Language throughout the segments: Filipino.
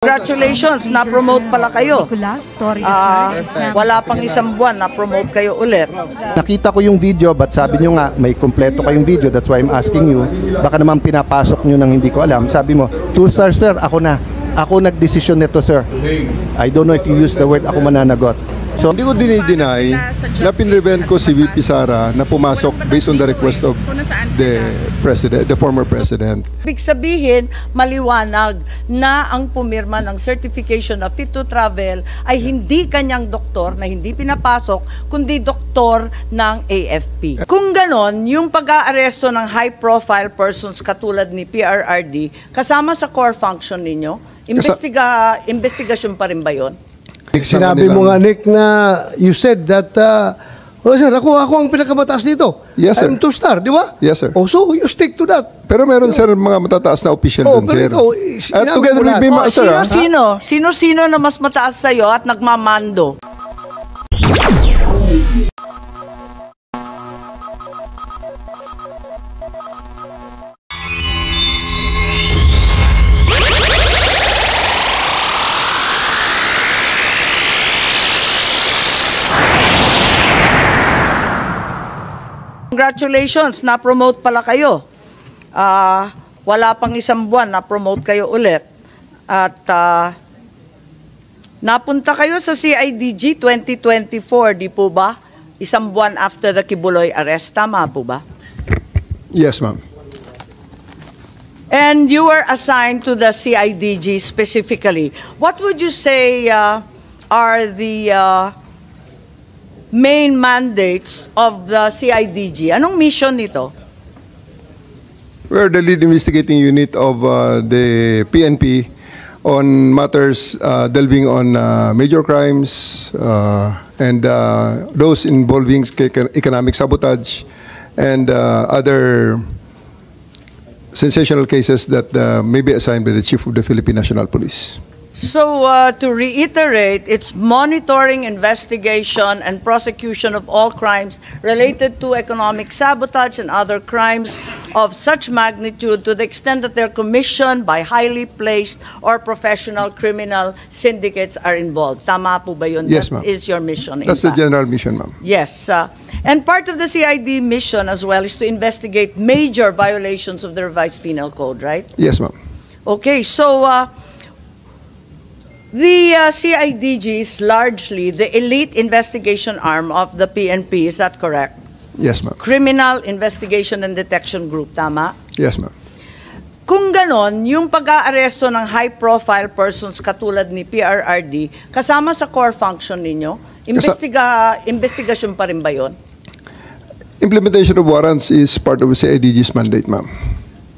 Congratulations, na-promote pala kayo. Wala pang isang buwan, na-promote kayo ulit. Nakita ko yung video, but sabi nyo nga, may kompleto kayong video, that's why I'm asking you. Baka naman pinapasok nyo nang hindi ko alam. Sabi mo, 2 stars sir, ako na. Ako nag-desisyon nito sir. I don't know if you use the word ako mananagot. So, hindi ko dinideny na pinrevent ko si VP Sara na pumasok based on the request of the president, the former president. Ibig sabihin, maliwanag na ang pumirma ng certification of fit to travel ay hindi kanyang doktor na hindi pinapasok, kundi doktor ng AFP. Kung ganon, yung pag-aaresto ng high-profile persons katulad ni PRRD, kasama sa core function ninyo, investigasyon pa rin ba yun? Sinabi mo nga, Nick, na you said that, oh, sir, ako ang pinakamataas dito. Yes, sir. I'm 2-star, di ba? Yes, sir. Oh, so you stick to that. Pero meron, sir, mga matataas na official dun, sir. At together with me, sir, Sino na mas mataas sa'yo at nagmamando? Congratulations, na-promote pala kayo. Wala pang isang buwan, na-promote kayo ulit. At napunta kayo sa CIDG 2024, di po ba? Isang buwan after the Kibuloy arrest, tama po ba? Yes, ma'am. And you were assigned to the CIDG specifically. What would you say are the main mandates of the CIDG? Anong mission nito? We're the lead investigating unit of the PNP on matters delving on major crimes and those involving economic sabotage and other sensational cases that may be assigned by the Chief of the Philippine National Police. So, to reiterate, it's monitoring, investigation, and prosecution of all crimes related to economic sabotage and other crimes of such magnitude to the extent that they're commissioned by highly placed or professional criminal syndicates are involved. Tama po ba yun? Yes, ma'am. That is your mission. That's the general mission, ma'am. Yes. And part of the CID mission as well is to investigate major violations of the revised penal code, right? Yes, ma'am. Okay, so the CIDG is largely the elite investigation arm of the PNP, is that correct? Yes, ma'am. Criminal Investigation and Detection Group, tama? Yes, ma'am. Kung ganon, yung pag-aaresto ng high-profile persons katulad ni PRRD, kasama sa core function ninyo, investigasyon pa rin ba yun? Implementation of warrants is part of the CIDG's mandate, ma'am.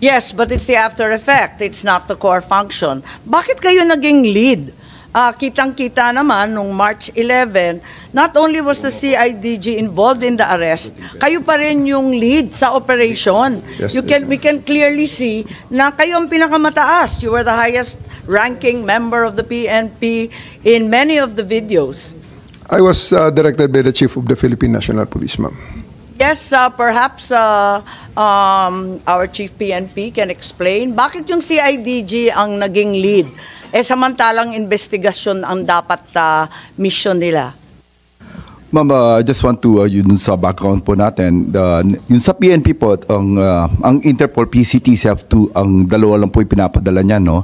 Yes, but it's the after effect. It's not the core function. Bakit kayo naging lead? Kitang-kita naman nung March 11, not only was the CIDG involved in the arrest, kayo pa rin yung lead sa operation. Yes, We can clearly see na kayo ang pinakamataas. You were the highest ranking member of the PNP in many of the videos. I was directed by the Chief of the Philippine National Police, ma'am. Yes, perhaps our Chief PNP can explain bakit yung CIDG ang naging lead, samantalang investigasyon ang dapat mission nila. Ma'am, I just want to, yun sa background po natin, yun sa PNP po, ang Interpol PCTC ang dalawa lang po ipinapadala niya, no?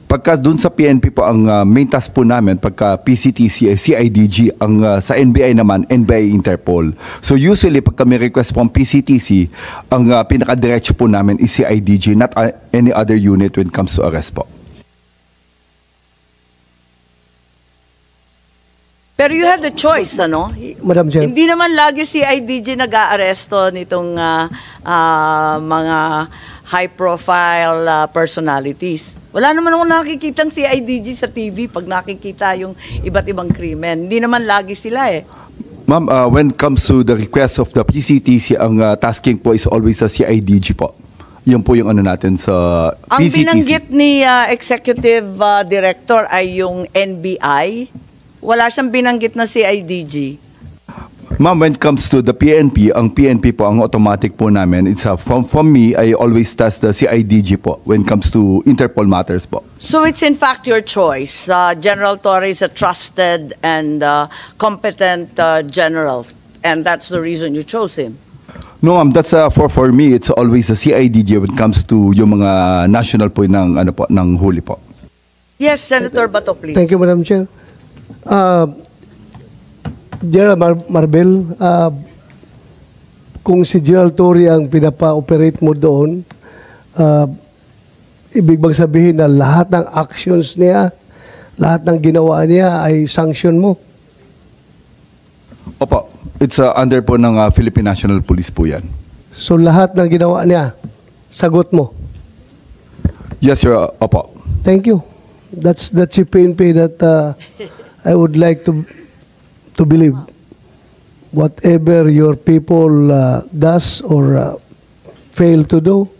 Pagka dun sa PNP po, ang main task po namin, pagka PCTC, CIDG, ang sa NBI naman, NBI Interpol. So usually, pagka may request po ang PCTC, ang pinaka-diretso po namin is CIDG, not any other unit when it comes to arrest po. Pero you had the choice, ano? Madam Chair. Hindi naman lagi CIDG nag-aaresto nitong mga high-profile personalities. Wala naman akong nakikitang CIDG sa TV pag nakikita yung iba't ibang krimen. Hindi naman lagi sila eh. Ma'am, when it comes to the request of the PCTC, ang tasking po is always sa CIDG po. Yun po yung ano natin sa PCTC. Ang binanggit ni Executive Director ay yung NBI. Wala siyang binanggit na CIDG. Ma'am, when it comes to the PNP, ang PNP po, ang automatic po namin, it's from me, I always task the CIDG po when it comes to Interpol matters po. So it's in fact your choice. General Torre is a trusted and competent general, and that's the reason you chose him. No, ma'am, that's for me, it's always a CIDG when it comes to yung mga national po ng, ano po, ng huli po. Yes, Senator Bato, please. Thank you, Madam Chair. General Marbel, kung si General Torre ang pinapa-operate mo doon, ibig bang sabihin na lahat ng actions niya, lahat ng ginawa niya ay sanction mo? Opo, it's under po ng Philippine National Police po yan. So lahat ng ginawa niya, sagot mo? Yes, sir. Opo. Thank you. That's the PNP that I would like to believe. Whatever your people does or fail to do,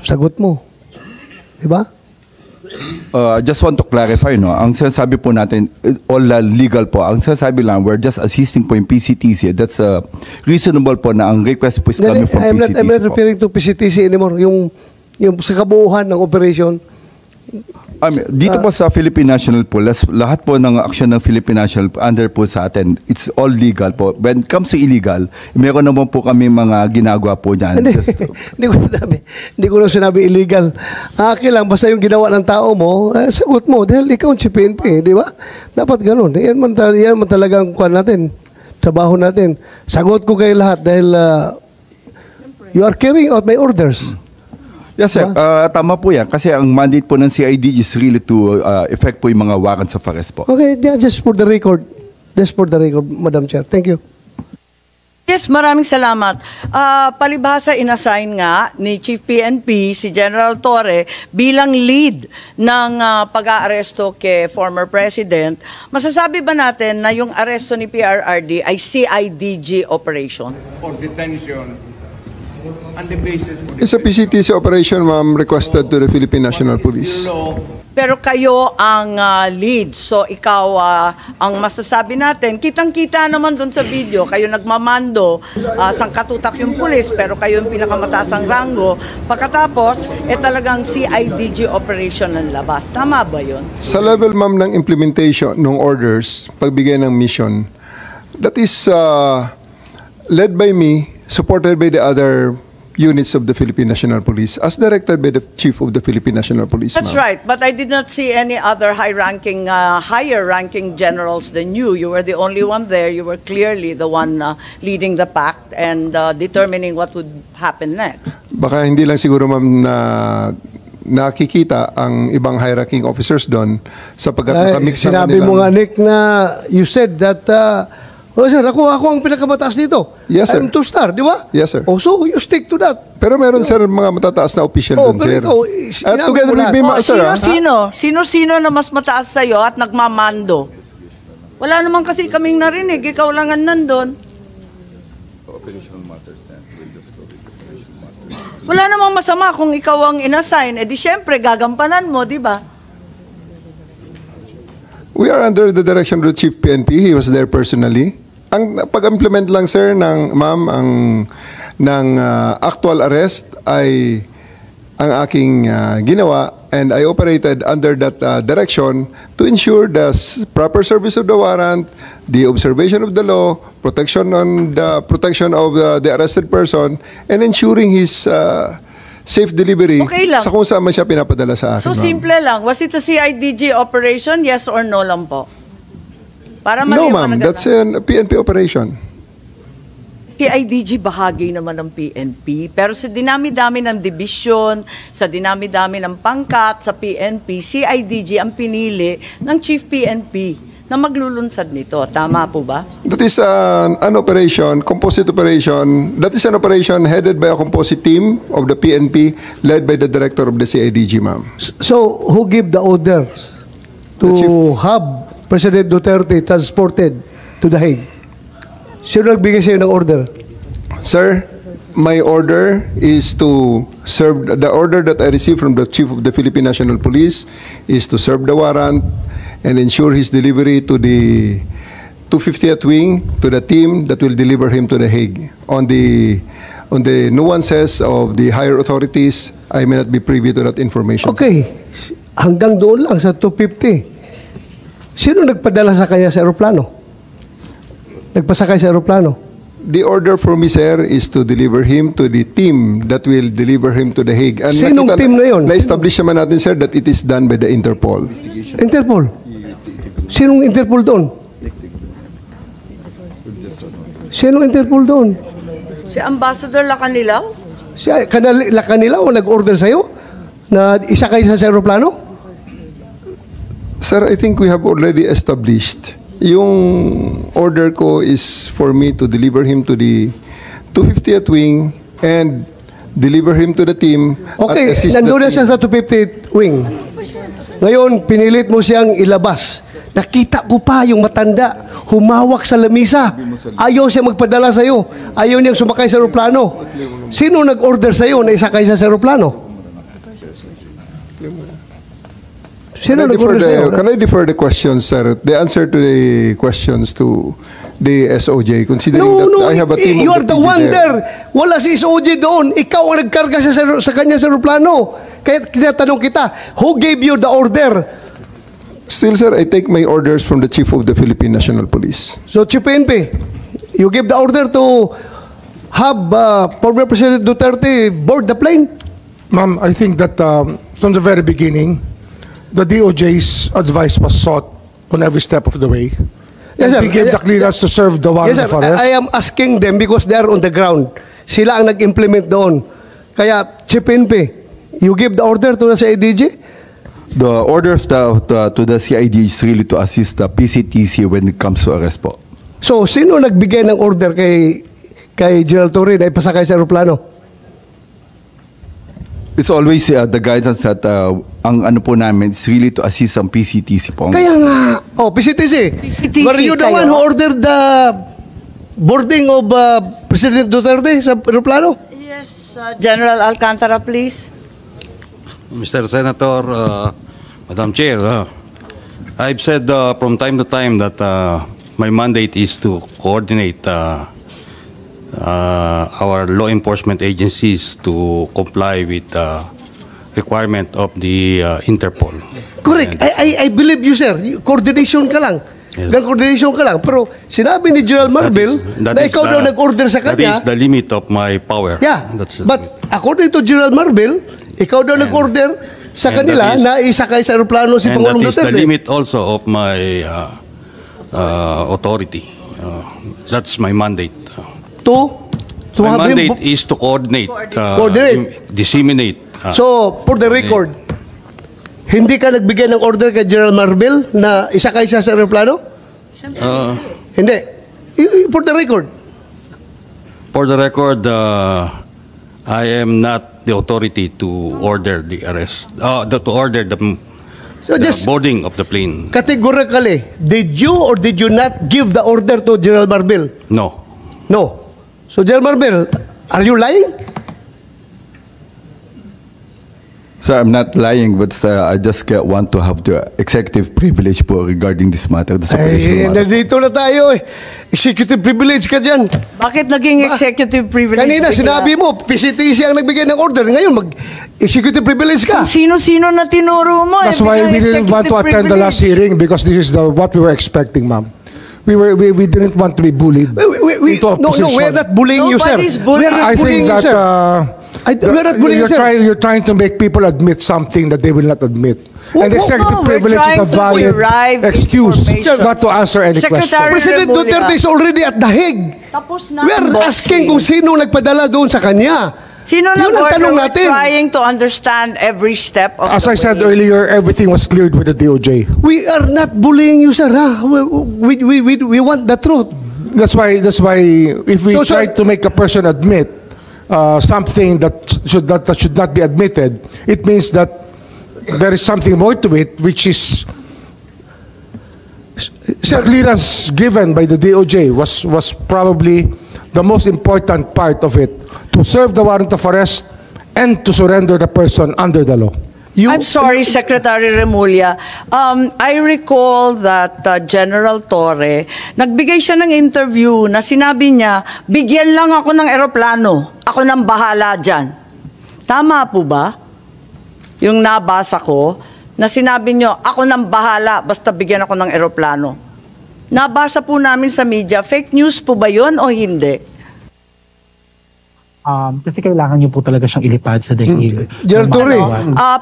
sagot mo. Diba? Just want to clarify, no? Ang sinasabi po natin, all legal po. Ang sinasabi lang, we're just assisting po yung PCTC. That's reasonable po na ang request po is coming from PCTC I'm not po. referring to PCTC anymore. Yung sa kabuuhan ng operation. Dito po sa Philippine National Police, lahat po ng action ng Philippine National under po sa atin, it's all legal po. When it comes to illegal, meron naman po kami mga ginagawa po dyan. Hindi ko na sinabi illegal. Akin lang, basta yung ginawa ng tao mo, sagot mo. Dahil ikaw si PNP, di ba? Dapat ganun. Yan man talagang kuwan natin, trabaho natin. Sagot ko kayo lahat dahil you are carrying out my orders. Yes, sir. Tama po yan. Kasi ang mandate po ng CIDG is really to effect po yung mga warrants of arrest po. Okay, yeah, just for the record. Just for the record, Madam Chair. Thank you. Yes, maraming salamat. Palibhasa inassign nga ni Chief PNP si General Torre bilang lead ng pag-aaresto kay former President. Masasabi ba natin na yung aresto ni PRRD ay CIDG operation? For detention on the basis of It's a PCTC operation, ma'am, requested to the Philippine National Police. law. Pero kayo ang lead. So ikaw ang masasabi natin. Kitang-kita naman doon sa video. Kayo nagmamando, sangkatutak yung pulis, pero kayo yung pinakamataas ang rango. Pagkatapos, talagang CIDG operation ng labas. Tama ba yun? Sa level, ma'am, ng implementation ng orders, pagbigay ng mission, that is led by me, supported by the other units of the Philippine National Police, as directed by the Chief of the Philippine National Police. That's ma'am. right, but I did not see any other higher-ranking generals than you. You were the only one there. You were clearly the one leading the pack and determining what would happen next. Baka hindi lang siguro, ma'am, na nakikita ang ibang high-ranking officers doon sapagkat nakamix ang Sinabi mo nga, kanilang... Nick, na you said that oh, sir, ako ang pinakamataas dito. Yes, sir. I'm two-star, di ba? Yes, sir. Oh, so you stick to that. Pero meron, sir, mga matataas na official doon, pero sir. ikaw, At sinabi together mo with lahat. me, sir, Sino-sino na mas mataas sa'yo at nagmamando? Wala naman kasi kaming narinig. Ikaw lang ang nandun. Wala namang masama kung ikaw ang inassign. Di syempre, gagampanan mo, di ba? We are under the direction of the Chief PNP. He was there personally. Ang pag-implement lang, sir, ng actual arrest ay ang aking ginawa, and I operated under that direction to ensure the proper service of the warrant, the observation of the law, protection of the arrested person, and ensuring his safe delivery Okay lang. sa kung saan man siya pinapadala sa akin. So, ma'am. simple lang. Was it a CIDG operation? Yes or no lang po? Para No, maliwanag ma'am. na. That's a PNP operation. CIDG bahagi naman ng PNP, pero sa dinami-dami ng division, sa dinami-dami ng pangkat sa PNP, CIDG ang pinili ng Chief PNP na maglulunsad nito. Tama po ba? That is an operation, composite operation. That is an operation headed by a composite team of the PNP, led by the director of the CIDG, ma'am. So, who give the orders to The chief. have President Duterte transported to The Hague? Sino nagbigay sa'yo ng order? Sir, my order is to serve, the order that I received from the Chief of the Philippine National Police is to serve the warrant and ensure his delivery to 250th Wing to the team that will deliver him to The Hague. On the nuances of the higher authorities, I may not be privy to that information. Okay. Hanggang doon lang sa 250. Sino nagpadala sa kanya sa aeroplano? Nagpasakay sa aeroplano? The order for me, sir, is to deliver him to the team that will deliver him to The Hague. And Sinong team na yun? Na-establish naman natin, sir, that it is done by the Interpol. Interpol? Sinong Interpol doon? Sinong Interpol doon? Si Ambassador Lacanilaw? Siya, kanila o nag-order sa'yo na isakay sa aeroplano? Sir, I think we have already established. Yung order ko is for me to deliver him to the 250th Wing and deliver him to the team. Okay, at assist the nandun na team. siya sa 250th Wing. Ngayon, pinilit mo siyang ilabas. Nakita ko pa yung matanda, humawak sa lamisa. Ayaw siya magpadala sa'yo. Ayaw niyang sumakay sa aeroplano. Sino nag-order sa'yo na isakay siya sa aeroplano? Sino nag-order sa'yo? Can I defer the questions, sir? The answer to the questions to the SOJ, considering that I have a team you of are the the PG one there. there. Wala si SOJ doon. Ikaw ang nagkarga sa kanya sa aeroplano. Kaya tinatanong kita, who gave you the order? Still, sir, I take my orders from the Chief of the Philippine National Police. So, Chief PNP, you give the order to have former President Duterte board the plane? Ma'am, I think that from the very beginning, the DOJ's advice was sought on every step of the way. Yes, sir. And we gave the clearance to serve the warrant Yes, sir. of arrest. I am asking them because they are on the ground. Sila ang nag-implement doon. Kaya, Chief PNP, you give the order to the CIDG? The order of to the CID is really to assist the PCTC when it comes to arrest po. So, sino nagbigay ng order kay General Torre na ipasakay sa aeroplano? It's always the guidance that ang ano po namin is really to assist ang PCTC po. Kaya nga, PCTC. PCTC Were you the kayo? one who ordered the boarding of President Duterte sa aeroplano? Yes, General Alcantara, please. Mr. Senator, Madam Chair, I've said from time to time that my mandate is to coordinate our law enforcement agencies to comply with the requirement of the Interpol. Correct. I believe you, sir. Coordination ka lang. Yes. Coordination ka lang. Pero sinabi ni General Marvel na ikaw daw nag-order sa kanya. That is the limit of my power. Yeah. That's the But limit. according to General Marvel, ikaw daw nag-order sa and kanila that is- na isakay sa aeroplano si And that Pangulong is the Duterte. limit also of my authority. That's my mandate. To My have him. mandate is to coordinate, Coordinate. disseminate. So, for the record, hindi ka nagbigay ng order kay General Marvel na isakay siya sa aeroplano? Hindi. For the record. For the record, I am not the authority to order the arrest, to order the So just boarding of the plane. categorically, did you or did you not give the order to General Marvel? No. No. So, General Marvel, are you lying? So I'm not lying, but I just want to have the executive privilege po regarding this matter. This operational matter. Nandito na tayo eh. Executive privilege ka dyan. Bakit naging executive privilege? Kanina bigla? sinabi mo, PCTC ang nagbigay ng order. Ngayon, mag-executive privilege ka. Kung sino-sino na tinuro mo. That's why we didn't want to attend the last hearing. hearing because this is what we were expecting, ma'am. We didn't want to be bullied into a No, position. we're not bullying you, sir. Nobody's bullying. We're not I bullying think you, that sir. We're not bullying, sir. you're trying to make people admit something that they will not admit. Well, And executive no, we're privilege is trying a to valid derive excuse information. not to answer any Secretary- question. President Remulla. Duterte is already at the Hague. Tapos na We're ang asking boxing. kung sino nagpadala doon sa kanya. Sino Yun ang nag-order? tanong We're natin. trying to understand every step of As the I said way. earlier, everything was cleared with the DOJ. We are not bullying you, sir. Ha? We want the truth. That's why if we So, try to make a person admit something that should not be admitted, it means that there is something more to it, which is the clearance given by the DOJ was probably the most important part of it, to serve the warrant of arrest and to surrender the person under the law. I'm sorry, Secretary Remulla. I recall that General Torre, nagbigay siya ng interview na sinabi niya, bigyan lang ako ng eroplano. Ako nang bahala dyan. Tama po ba? Yung nabasa ko, na sinabi niyo, ako nang bahala, basta bigyan ako ng eroplano. Nabasa po namin sa media, fake news po ba yun o hindi? Kasi kailangan niyo po talaga siyang ilipad sa daig. General Torre.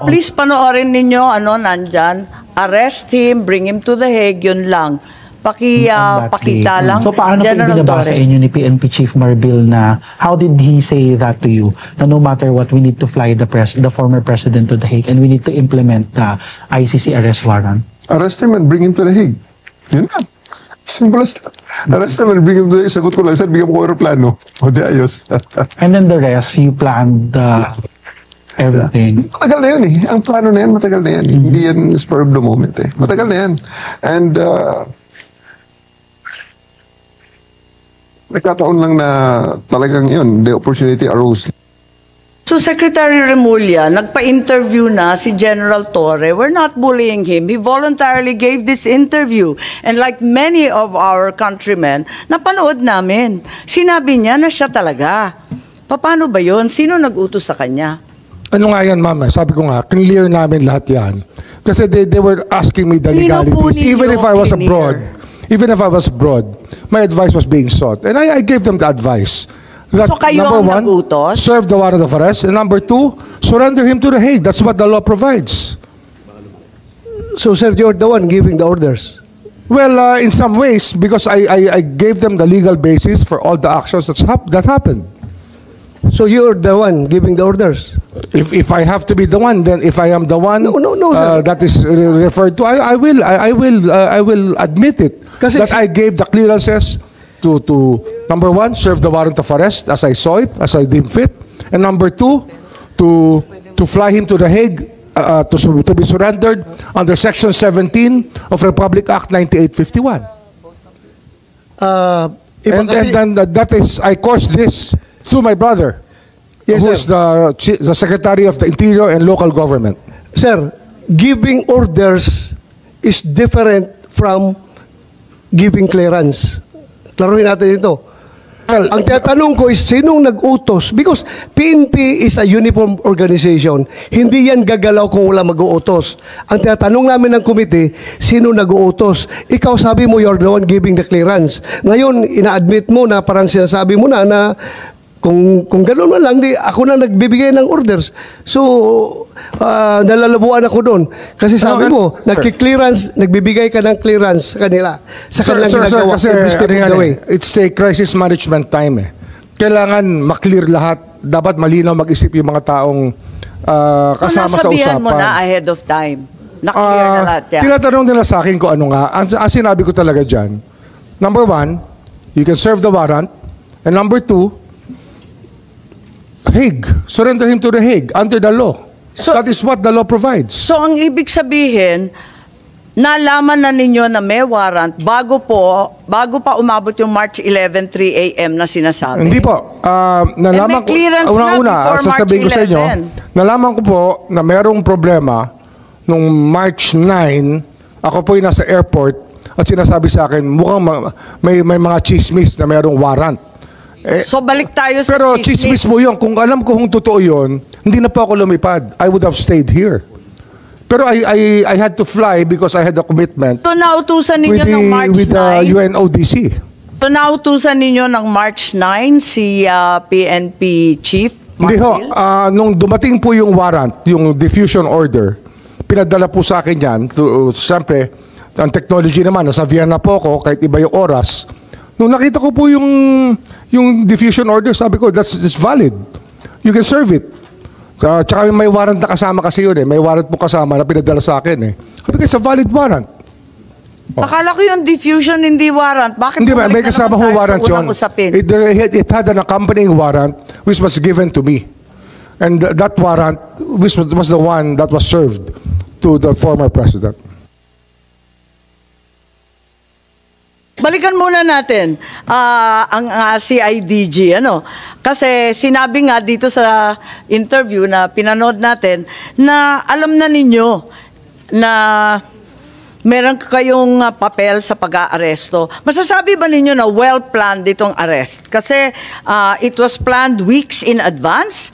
Please panoorin ninyo, nandyan, arrest him, bring him to the Hague, yun lang. Pakita lang. So paano po General ibinabasa Torre. inyo ni PNP Chief Marbil na how did he say that to you? Na no matter what, we need to fly the former president to the Hague and we need to implement the ICC arrest warrant. Arrest him and bring him to the Hague. Yun na. Simple as that. Arrest him and bring him to the Hague. Sagot ko lang, sir, bigyan mo ko aeroplano. O di ayos. And then the rest, you planned everything. Matagal na yun eh. Ang plano na yan, matagal na yan. Hindi yan spur of the moment eh. Matagal na yan. And nagkataon lang na talagang yun, the opportunity arose. So Secretary Remulla, nagpa-interview na si General Torre. We're not bullying him. He voluntarily gave this interview. And like many of our countrymen, napanood namin. Sinabi niya na siya talaga. Paano ba yun? Sino nag-utos sa kanya? Ano nga yan, ma'am? Sabi ko nga, clear namin lahat yan. Kasi they were asking me the Sino po legalities. ninyo Even if I was clear? abroad, my advice was being sought. And I gave them the advice. That, So kayo number ang one, nag-utos? serve the warrant of arrest. And number two, surrender him to the Hague. That's what the law provides. So, sir, you're the one giving the orders. Well, in some ways, because I gave them the legal basis for all the actions that happened. So, you're the one giving the orders. If I have to be the one, then if I am the one No, sir. that is referred to, I will admit it. Kasi- that I gave the clearances to number one, serve the warrant of arrest as I saw it, as I deemed fit, and number two, to fly him to the Hague to be surrendered under Section 17 of Republic Act 9851. And then that is, I caused this through my brother, Yes, who is sir. the Secretary of the Interior and Local Government. Sir, giving orders is different from giving clearance. Klaruhin natin ito. Well, Ang tinatanong ko is, sinong nag-utos? Because PNP is a uniform organization. Hindi yan gagalaw kung wala mag-uutos. Ang tinatanong namin ng committee, sino nag-uutos? Ikaw sabi mo, you're the one giving the clearance. Ngayon, ina-admit mo na parang sinasabi mo na kung gano'n man lang, di, ako na nagbibigay ng orders. So, nalalabuan ako doon. Kasi sabi mo, nagki-clearance, nagbibigay ka ng clearance sa kanila. Sa kanilang ginagawa. kasi Every step of the way. it's a crisis management time eh. Kailangan maklear lahat. Dapat malinaw mag-isip yung mga taong kasama sa nasabihan usapan. mo na ahead of time. Na-clear na lahat yan. Tinatanong nila sa akin kung ano nga. Ang sinabi ko talaga dyan, number one, you can serve the warrant. And number two, Hague. Surrender him to the Hague under the law. So- that is what the law provides. So ang ibig sabihin, nalaman na ninyo na may warrant bago pa umabot yung March 11, 3 a.m. na sinasabi. Hindi po. Nalaman may clearance na before sasabihin ko March sa inyo, 11. nalaman ko po na merong problema nung March 9, ako po yung nasa airport at sinasabi sa akin, mukhang may mga chismis na merong warrant. So balik tayo sa Pero chismis mo yun. Kung alam ko kung totoo yun, hindi na po ako lumipad. I would have stayed here. Pero I had to fly because I had a commitment So nautusan ninyo ng March with the 9? UNODC. So nautusan ninyo ng March 9 si PNP Chief Hindi ho. Marbil? Nung dumating po yung warrant, yung diffusion order, pinadala po sa akin yan. Siyempre, ang technology naman, nasa Vienna po ako, kahit iba yung oras. Nung nakita ko po yung diffusion order, sabi ko, that's valid. You can serve it. Tsaka may warrant na kasama kasi yun eh. May warrant po kasama na pinadala sa akin eh. Sabi ko, it's a valid warrant. Akala ko yung diffusion hindi warrant. Bakit Hindi ba, bumalik may na kasama naman ho tayo sa warrant unang yun. usapin? It had an accompanying warrant which was given to me. And that warrant which was the one that was served to the former president. Balikan muna natin ang CIDG. Kasi sinabi nga dito sa interview na pinanood natin na alam na ninyo na meron kayong papel sa pag-aaresto. Masasabi ba ninyo na well-planned itong arrest? Kasi it was planned weeks in advance.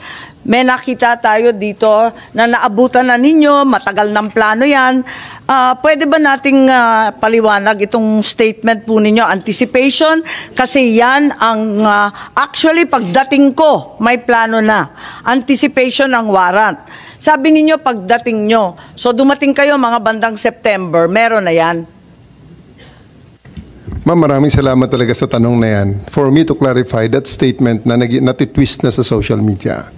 May nakita tayo dito na naabutan na ninyo, matagal ng plano yan. Pwede ba nating paliwanag itong statement po ninyo, anticipation? Kasi yan ang actually pagdating ko, may plano na. Anticipation ang warrant. Sabi ninyo pagdating nyo. So dumating kayo mga bandang September, meron na yan. Ma'am, maraming salamat talaga sa tanong na yan. For me to clarify that statement na natitwist na sa social media.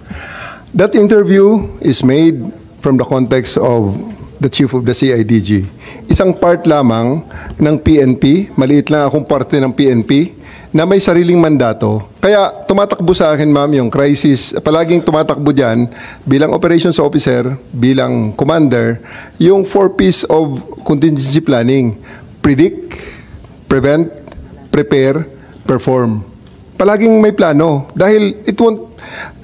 That interview is made from the context of the chief of the CIDG. Isang part lamang ng PNP, maliit lang akong parte ng PNP, na may sariling mandato. Kaya tumatakbo sa akin, ma'am, yung crisis, palaging tumatakbo dyan bilang operations officer, bilang commander, yung 4 P's of contingency planning. Predict, prevent, prepare, perform. Palaging may plano. Dahil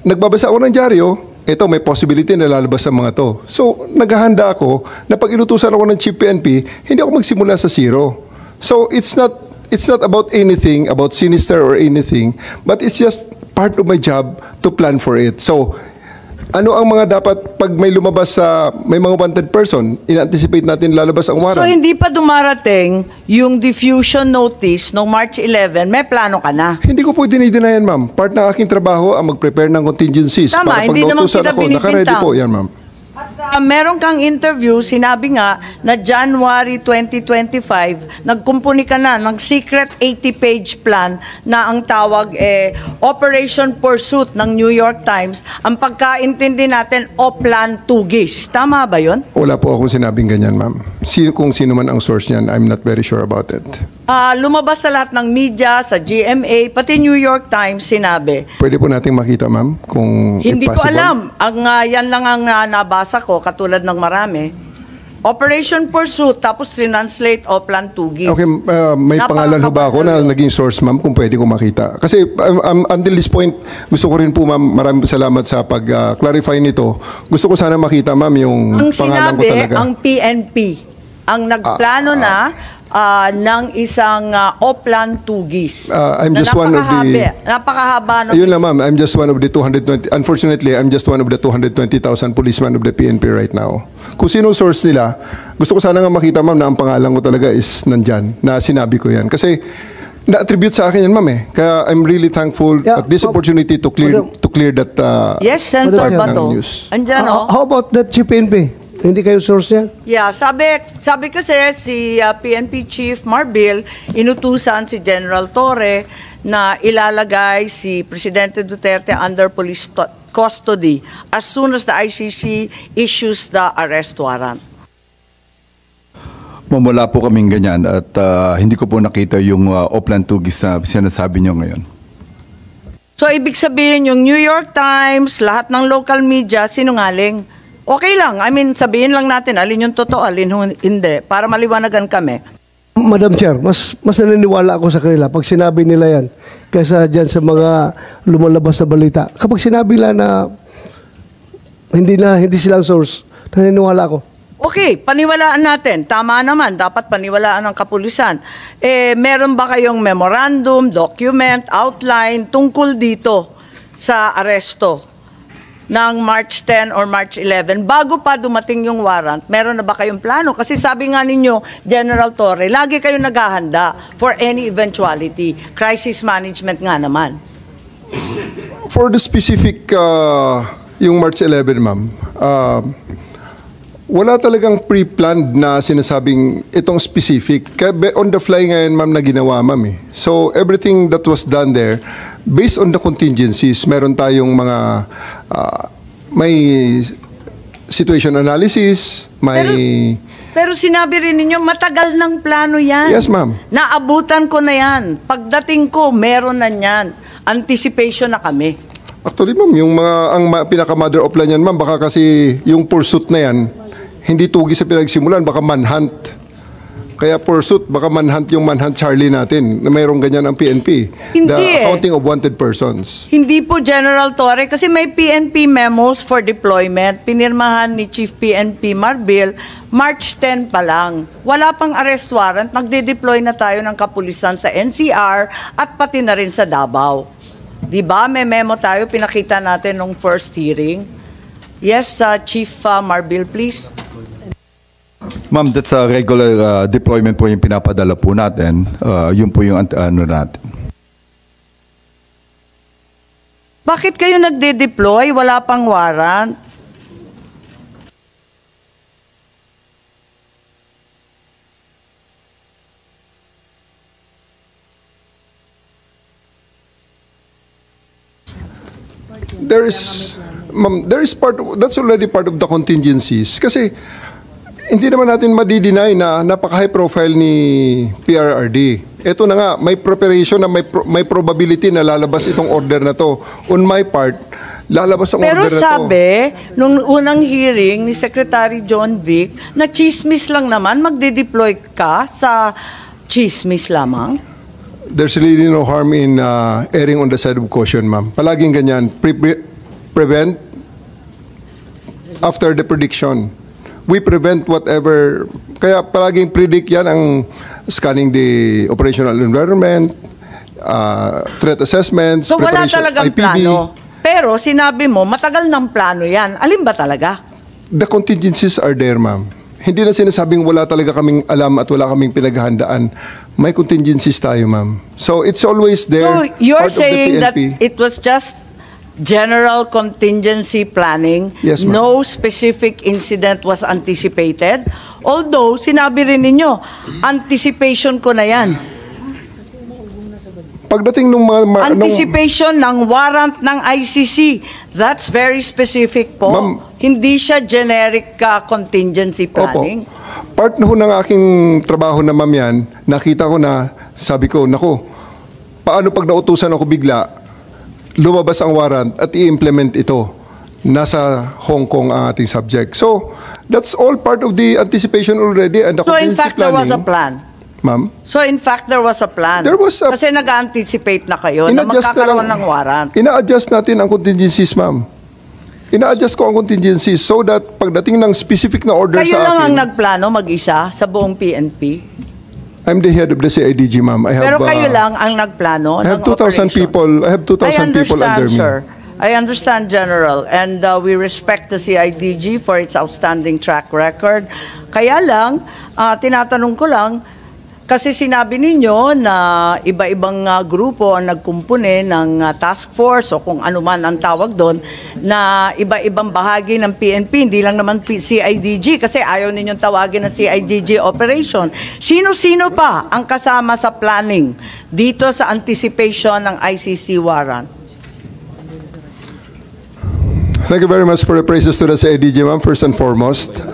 nagbabasa ako ng dyaryo, ito may possibility na lalabas ang mga to. So, naghahanda ako na pag inutusan ako ng Chief PNP, hindi ako magsimula sa zero. So, it's not about anything, about sinister or anything, but it's just part of my job to plan for it. So, ano ang mga dapat pag may lumabas sa may mga wanted person, in-anticipate natin lalabas ang warrant? So hindi pa dumarating yung diffusion notice no March 11, may plano ka na? Hindi ko po dinidinayan, ma'am. Part ng aking trabaho ang mag-prepare ng contingencies. Tama, para pag hindi naman nautusan kita ako, naka-ready binibintang. po yan, ma'am. At meron kang interview, sinabi nga na January 2025, nagkumpuni ka na ng secret 80-page plan na ang tawag Operation Pursuit ng New York Times. Ang pagkaintindi natin, Plan Tugis. Tama ba yun? Wala po akong sinabing ganyan, ma'am. Kung sino man ang source niyan, I'm not very sure about it. Lumabas sa lahat ng media, sa GMA, pati New York Times sinabi. Pwede po nating makita, ma'am, kung Hindi if ko possible. alam. Yan lang ang nabasa ko, katulad ng marami. Operation Pursuit, tapos translate Plan Tugis. Okay, may pangalan ho ba ako na naging source, ma'am, kung pwede ko makita? Kasi until this point, gusto ko rin po, ma'am, maraming salamat sa pag-clarify nito. Gusto ko sana makita, ma'am, yung Ang pangalan ko sinabi, talaga. ang PNP, ang nagplano na ng isang Plan Tugis. I'm just one of the... Napakahaba. Ayun lang, ma'am. I'm just one of the 220... Unfortunately, I'm just one of the 220,000 policemen of the PNP right now. Kung sino source nila, gusto ko sana nga makita, ma'am, na ang pangalan ko talaga is nandyan, na sinabi ko yan. Kasi na-attribute sa akin yan, ma'am, eh. Kaya I'm really thankful at this opportunity to clear that Yes, Senator part ng Bato. news. Andyan, How about that Chief PNP? Hindi kayo source niyan? Yeah, sabi kasi si PNP Chief Marbil, inutusan si General Torre na ilalagay si Presidente Duterte under police custody as soon as the ICC issues the arrest warrant. Wala po kaming ganyan at hindi ko po nakita yung Plan Tugis na sinasabi nyo ngayon. So, ibig sabihin yung New York Times, lahat ng local media, sinungaling. Okay lang. I mean, sabihin lang natin alin yung totoo, alin hindi, para maliwanagan kami. Madam Chair, mas naniniwala ako sa kanila pag sinabi nila yan kaysa dyan sa mga lumalabas na balita. Kapag sinabi nila na hindi silang source, naniniwala ako. Okay, paniwalaan natin. Tama naman, dapat paniwalaan ng kapulisan. Meron ba kayong memorandum, document, outline tungkol dito sa aresto ng March 10 or March 11, bago pa dumating yung warrant, meron na ba kayong plano? Kasi sabi nga ninyo, General Torre, lagi kayong naghahanda for any eventuality. Crisis management nga naman. For the specific, yung March 11, ma'am, wala talagang pre-planned na sinasabing itong specific. Kaya on the fly ngayon, ma'am, na ginawa, ma'am. So, everything that was done there, based on the contingencies, meron tayong mga, may situation analysis, may... Pero sinabi rin ninyo, matagal ng plano yan. Yes, ma'am. Naabutan ko na yan. Pagdating ko, meron na yan. Anticipation na kami. Actually, ma'am, ang pinaka-mother of plan yan, ma'am, baka kasi yung pursuit na yan, hindi tugi sa pinagsimulan, baka manhunt. Kaya pursuit, baka manhunt yung manhunt Charlie natin na mayroong ganyan ang PNP. Hindi The accounting of wanted persons. Hindi po, General Torre, kasi may PNP memos for deployment. Pinirmahan ni Chief PNP Marbil, March 10 pa lang. Wala pang arrest warrant, magde-deploy na tayo ng kapulisan sa NCR at pati na rin sa Davao. Diba? May memo tayo, pinakita natin nung first hearing. Yes, Chief Marbil, please. Ma'am, that's a regular deployment po yung pinapadala po natin. Yun po yung ano natin. Bakit kayo nagde-deploy? Wala pang warrant? That's already part of the contingencies. Kasi hindi naman natin madi-deny na napaka-high profile ni PRRD. Ito na nga, may preparation na may probability na lalabas itong order na to. On my part, lalabas ang Pero order na to. Pero sabi, nung unang hearing ni Secretary John Vic, na chismis lang naman, magde-deploy ka sa chismis lamang? There's really no harm in erring on the side of caution, ma'am. Palaging ganyan. Prevent after the prediction. We prevent whatever, kaya palaging predict yan ang scanning the operational environment, threat assessments, So wala preparation, talagang IPB. plano. Pero sinabi mo, matagal ng plano yan. Alin ba talaga? The contingencies are there, ma'am. Hindi na sinasabing wala talaga kaming alam at wala kaming pinaghahandaan. May contingencies tayo, ma'am. So it's always there. So you're part of the saying that PNP. it was just general contingency planning, Yes, ma'am. no specific incident was anticipated. Although, sinabi rin ninyo, anticipation ko na yan. Pagdating nung mga... Anticipation ng warrant ng ICC. That's very specific po. Ma'am, Hindi siya generic contingency planning. Opo. Part na ho ng aking trabaho na, ma'am, yan, nakita ko na, sabi ko, naku, paano pag nautusan ako bigla, lumabas ang warrant at i-implement ito. Nasa Hong Kong ang ating subject. So, that's all part of the anticipation already and the So in contingency fact, there was a planning. plan. Ma'am? So in fact, there was a plan. There was a- Kasi nag-anticipate na kayo na Ina-adjust magkakaroon lang- ng warrant. Ina-adjust natin ang contingencies, ma'am. Ina-adjust ko ang contingencies so that pagdating ng specific na order Kayo sa lang ang akin, nagplano mag-isa sa buong PNP? I'm the head of the CIDG, ma'am. I have, Pero kayo lang ang nagplano I have ng 2,000 operation. people. I have 2,000 people under me. Sir. I understand, General, and we respect the CIDG for its outstanding track record. Kaya lang, tinatanong ko lang, kasi sinabi ninyo na iba-ibang grupo ang nagkumpune ng task force o kung ano man ang tawag doon, na iba-ibang bahagi ng PNP, hindi lang naman CIDG, kasi ayaw ninyong tawagin ng CIDG operation. Sino-sino pa ang kasama sa planning dito sa anticipation ng ICC warrant? Thank you very much for the praises to the CIDG, ma'am, first and foremost.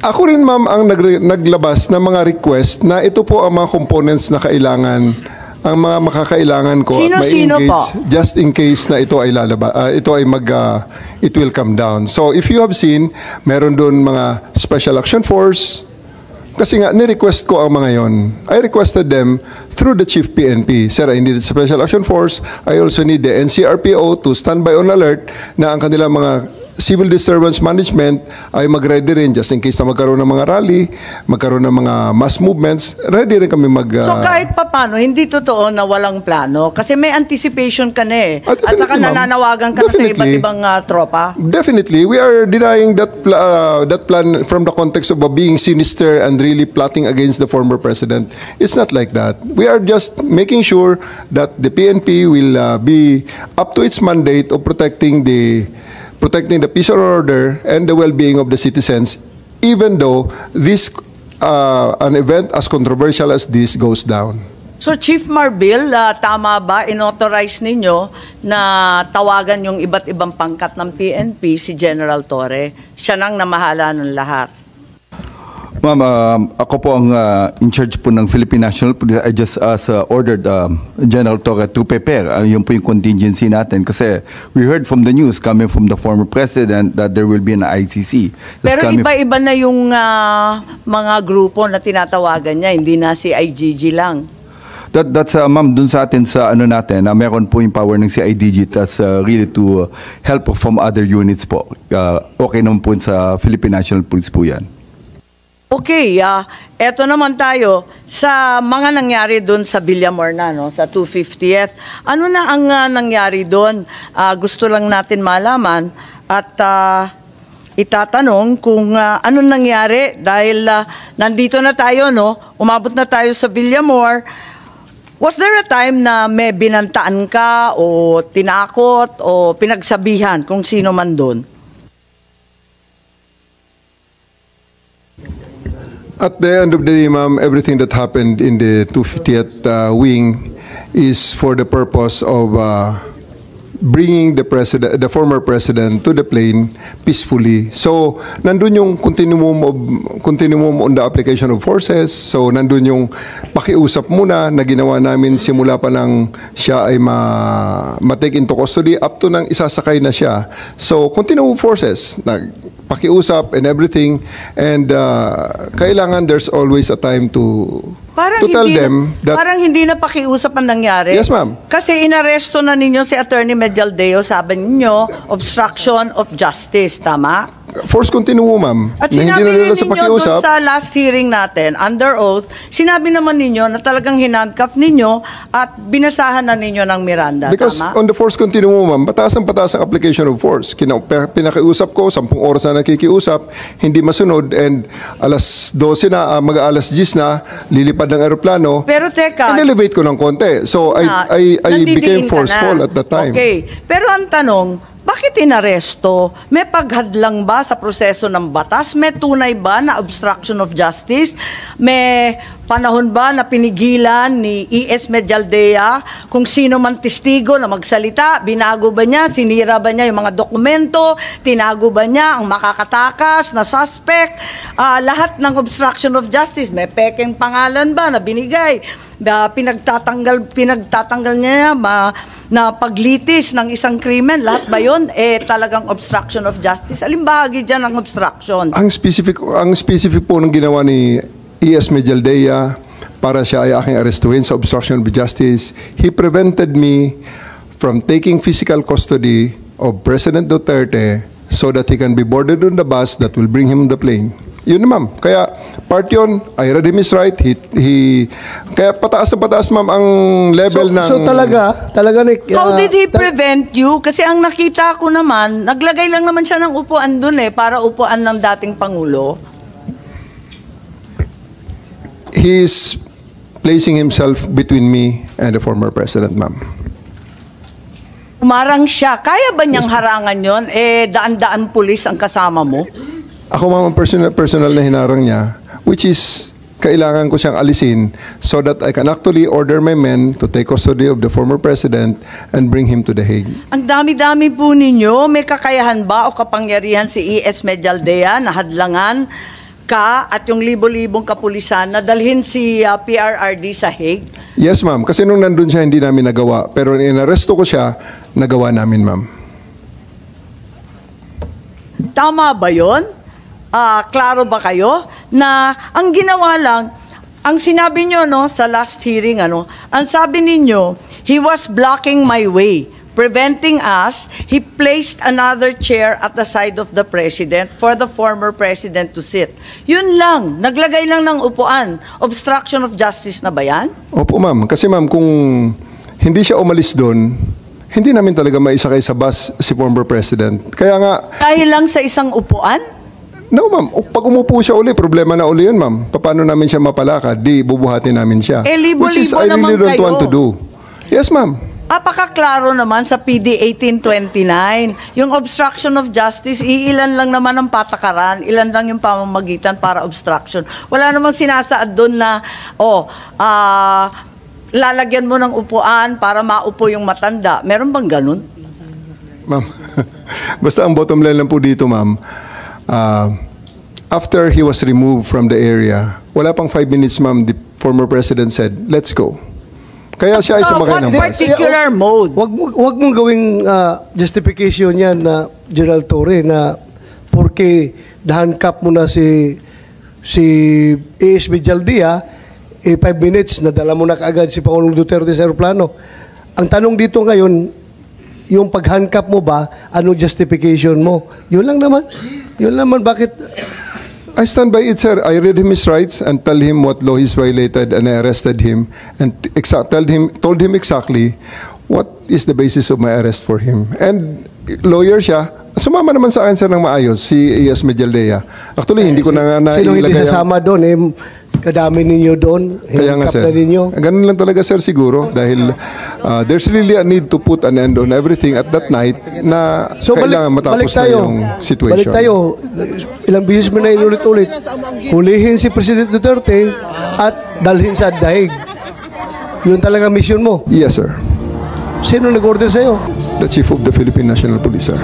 Ako rin, ma'am, ang naglabas ng mga request na ito po ang mga components na kailangan, ang mga makakailangan ko at Sino-sino ma-engage po? just in case na ito ay it will come down. So if you have seen, meron doon mga Special Action Force, kasi nga, ni-request ko ang mga yon. I requested them through the Chief PNP. Sir, I need Special Action Force. I also need the NCRPO to stand by on alert na ang kanilang mga civil disturbance management ay mag-ready rin just in case na magkaroon ng mga rally, magkaroon ng mga mass movements. Ready rin kami So kahit papano, hindi totoo na walang plano kasi may anticipation ka na eh. At saka definitely, ma'am. nananawagan ka na sa iba't Definitely. ibang tropa. Definitely, we are denying that plan from the context of being sinister and really plotting against the former president. It's not like that. We are just making sure that the PNP will be up to its mandate of protecting the peace and order and the well-being of the citizens, even though this an event as controversial as this goes down. So Chief Marbil, tama ba inauthorize ninyo na tawagan yung iba't ibang pangkat ng PNP si General Torre? Siya nang namahala ng lahat. Ma'am, ako po ang in charge po ng Philippine National Police. I just ordered General Torre to prepare. Yun po yung contingency natin. Kasi we heard from the news coming from the former president that there will be an ICC. Pero iba-iba na yung mga grupo na tinatawagan niya. Hindi na si IGG lang. That's ma'am, dun sa atin sa ano natin, meron po yung power ng CIDG that's really to help from other units po. Okay naman po sa Philippine National Police po yan. Okay, eto naman tayo sa mga nangyari doon sa Villamor na, no, sa 250th. Ano na ang nangyari doon? Gusto lang natin malaman at itatanong kung ano nangyari dahil nandito na tayo, no? Umabot na tayo sa Villamor. Was there a time na may binantaan ka o tinakot o pinagsabihan kung sino man doon? At the end of the day, ma'am, everything that happened in the 250th wing is for the purpose of bringing the former president to the plane peacefully. So, nandun yung continuum on the application of forces. So, nandun yung pakiusap muna na ginawa namin simula pa nang siya ay ma-take into custody up to nang isasakay na siya. So, continuum forces, pakiusap and everything. And kailangan there's always a time to tell them that... Parang hindi na pakiusap ang nangyari. Yes, ma'am. Kasi inaresto na ninyo si Attorney Medialdeo, sabi ninyo, obstruction of justice, tama? Force continuum, ma'am. At na sinabi hindi na ninyo sa pakiusap. doon sa last hearing natin, under oath, sinabi naman ninyo na talagang hinandcuff ninyo at binasahan na ninyo ng Miranda, Because tama? on the force continuum, ma'am, pataas ang application of force. Pinakiusap ko, 10 oras na nakikiusap, hindi masunod, and alas 12 na, mag-alas 10 na, lilipad ng aeroplano. Pero teka, in-elevate ko ng konti. So, I became forceful at that time. Okay. Pero ang tanong, bakit inaresto? May paghadlang ba sa proseso ng batas? May tunay ba na obstruction of justice? May panahon ba na pinigilan ni E.S. Medialdea kung sino man testigo na magsalita? Binago ba niya? Sinira ba niya yung mga dokumento? Tinago ba niya ang makakatakas na suspect? Lahat ng obstruction of justice, may pekeng pangalan ba na binigay? Pinagtatanggal niya na paglitis ng isang krimen, lahat ba yun? Talagang obstruction of justice. Alin bahagi dyan ang obstruction? Ang specific po ng ginawa ni E.S. Medialdea para siya ay aking arestuhin sa obstruction of justice, he prevented me from taking physical custody of President Duterte so that he can be boarded on the bus that will bring him on the plane. Yun na, ma'am. Kaya part yun, I read him his right. Kaya pataas na pataas, ma'am, ang level ng... So talaga How did he prevent you? Kasi ang nakita ko naman, naglagay lang naman siya ng upuan dun para upuan ng dating Pangulo. He's placing himself between me and the former president, ma'am. Umarang siya. Kaya ba niyang harangan yun? Daan-daan pulis ang kasama mo? Ako, ma'am, personal na hinarang niya, which is kailangan ko siyang alisin so that I can actually order my men to take custody of the former president and bring him to The Hague. Ang dami-dami po ninyo. May kakayahan ba o kapangyarihan si E.S. Medialdea na hadlangan ka at yung libo-libong kapulisan na dalhin si PRRD sa Hague? Yes, ma'am. Kasi nung nandun siya, hindi namin nagawa. Pero inaresto ko siya, nagawa namin, ma'am. Tama ba yun? Klaro ba kayo na ang ginawa lang, ang sinabi nyo sa last hearing, ang sabi ninyo, he was blocking my way, preventing us. He placed another chair at the side of the president for the former president to sit. Yun lang, naglagay lang ng upuan. Obstruction of justice na ba yan? Opo, ma'am. Kasi, ma'am, kung hindi siya umalis doon, hindi namin talaga maisakay sa bus si former president. Kaya nga... Dahil lang sa isang upuan? No, ma'am. Pag umupo siya uli, problema na uli yun, ma'am. Paano namin siya mapalakad? Di, bubuhatin namin siya. Libo-libo which is, I really don't want to do. Yes, ma'am. Apakaklaro naman sa PD 1829. Yung obstruction of justice, iilan lang naman ang patakaran, ilan lang yung pamamagitan para obstruction. Wala namang sinasaad doon na, lalagyan mo ng upuan para maupo yung matanda. Meron bang ganun? Ma'am, basta ang bottom line lang po dito, ma'am, after he was removed from the area, wala pang 5 minutes, ma'am, the former president said, let's go. Kaya siya ay sumakay ng What bus. particular mode? Wag mong gawing justification yan na General Torre na porque handcuff mo na si A.S. Villaldia, 5 minutes, nadala mo na kaagad si Pangulong Duterte sa aeroplano. Ang tanong dito ngayon, yung pag-handcuff mo ba, ano justification mo? Yun lang naman. Yun naman, bakit? I stand by it, sir. I read him his rights and tell him what law he's violated, and I arrested him and told him exactly what is the basis of my arrest for him. And lawyer siya. Sumama naman sa akin, sir, ng maayos, si A.S. Medjaldea. Actually, hindi ko na nga Sino hindi nailagay sasama doon? Kadami ninyo doon. Kaya nga, sir. Na ninyo. Ganun lang talaga, sir, siguro. Dahil there's really a need to put an end on everything at that night na kailangan matapos na yung situation. Balik tayo. Ilang beses mo na inulit-ulit. Hulihin si President Duterte at dalhin sa dahig. Yun talaga mission mo. Yes, sir. Sino nag-order sa'yo? The Chief of the Philippine National Police, sir.